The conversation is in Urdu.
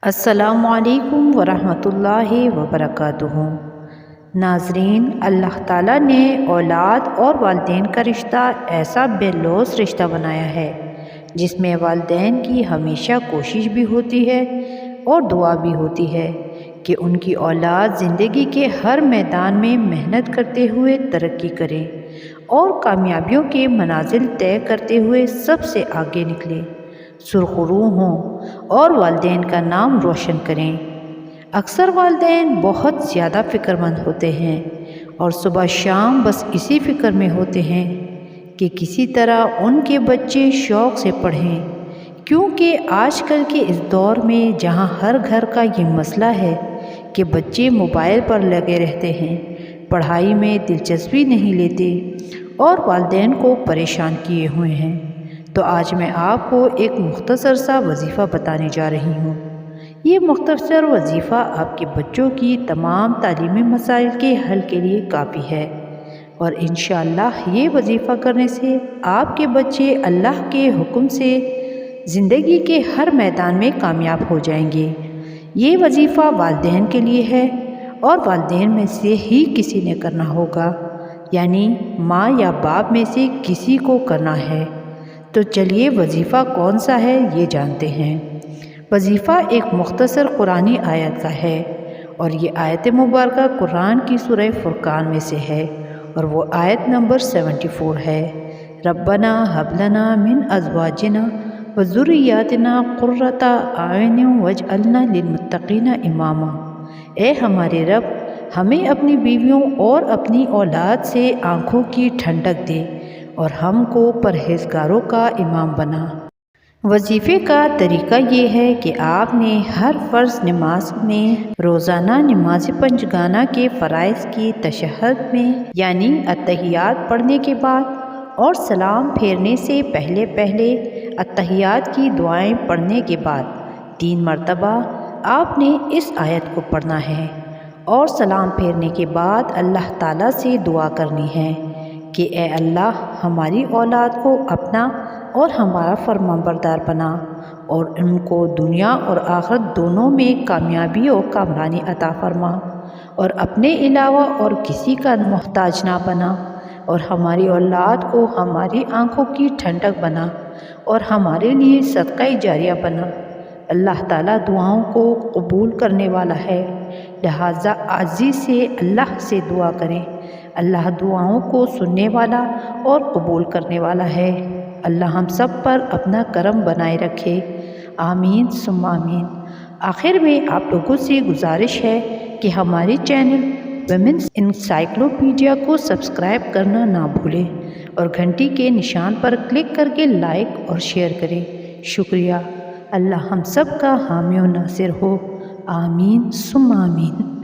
السلام علیکم ورحمۃ اللہ وبرکاتہ۔ ناظرین، اللہ تعالیٰ نے اولاد اور والدین کا رشتہ ایسا بے لوث رشتہ بنایا ہے جس میں والدین کی ہمیشہ کوشش بھی ہوتی ہے اور دعا بھی ہوتی ہے کہ ان کی اولاد زندگی کے ہر میدان میں محنت کرتے ہوئے ترقی کرے اور کامیابیوں کے منازل طے کرتے ہوئے سب سے آگے نکلے، سرخرو ہوں اور والدین کا نام روشن کریں۔ اکثر والدین بہت زیادہ فکر مند ہوتے ہیں اور صبح شام بس اسی فکر میں ہوتے ہیں کہ کسی طرح ان کے بچے شوق سے پڑھیں، کیونکہ آج کل کے اس دور میں جہاں ہر گھر کا یہ مسئلہ ہے کہ بچے موبائل پر لگے رہتے ہیں، پڑھائی میں دلچسپی نہیں لیتے اور والدین کو پریشان کیے ہوئے ہیں، تو آج میں آپ کو ایک مختصر سا وظیفہ بتانے جا رہی ہوں۔ یہ مختصر وظیفہ آپ کے بچوں کی تمام تعلیمی مسائل کے حل کے لیے کافی ہے، اور انشاءاللہ یہ وظیفہ کرنے سے آپ کے بچے اللہ کے حکم سے زندگی کے ہر میدان میں کامیاب ہو جائیں گے۔ یہ وظیفہ والدین کے لیے ہے اور والدین میں سے ہی کسی نے کرنا ہوگا، یعنی ماں یا باپ میں سے کسی کو کرنا ہے۔ تو چلیے وظیفہ کون سا ہے یہ جانتے ہیں۔ وظیفہ ایک مختصر قرآنی آیت کا ہے، اور یہ آیت مبارکہ قرآن کی سورہ فرقان میں سے ہے، اور وہ آیت نمبر 74 ہے۔ ربنا ہب لنا من ازواجنا وذریاتنا قرۃ اعین واجعلنا للمتقین اماما۔ اے ہمارے رب، ہمیں اپنی بیویوں اور اپنی اولاد سے آنکھوں کی ٹھنڈک دے اور ہم کو پرہیزگاروں کا امام بنا۔ وظیفے کا طریقہ یہ ہے کہ آپ نے ہر فرض نماز میں روزانہ نماز پنجگانہ کے فرائض کی تشہد میں یعنی اتحیات پڑھنے کے بعد اور سلام پھیرنے سے پہلے اتحیات کی دعائیں پڑھنے کے بعد 3 مرتبہ آپ نے اس آیت کو پڑھنا ہے، اور سلام پھیرنے کے بعد اللہ تعالیٰ سے دعا کرنی ہے کہ اے اللہ، ہماری اولاد کو اپنا اور ہمارا فرمانبردار بنا اور ان کو دنیا اور آخرت دونوں میں کامیابی اور کامرانی عطا فرما، اور اپنے علاوہ اور کسی کا محتاج نہ بنا، اور ہماری اولاد کو ہماری آنکھوں کی ٹھنڈک بنا اور ہمارے لیے صدقہ جاریہ بنا۔ اللہ تعالیٰ دعاؤں کو قبول کرنے والا ہے، لہٰذا عاجزی سے اللہ سے دعا کریں۔ اللہ دعاؤں کو سننے والا اور قبول کرنے والا ہے۔ اللہ ہم سب پر اپنا کرم بنائے رکھے، آمین ثم آمین۔ آخر میں آپ لوگوں سے گزارش ہے کہ ہمارے چینل ویمنس انسائیکلوپیڈیا کو سبسکرائب کرنا نہ بھولیں اور گھنٹی کے نشان پر کلک کر کے لائک اور شیئر کریں۔ شکریہ۔ اللہ ہم سب کا حامی و ناصر ہو، آمین ثم آمین۔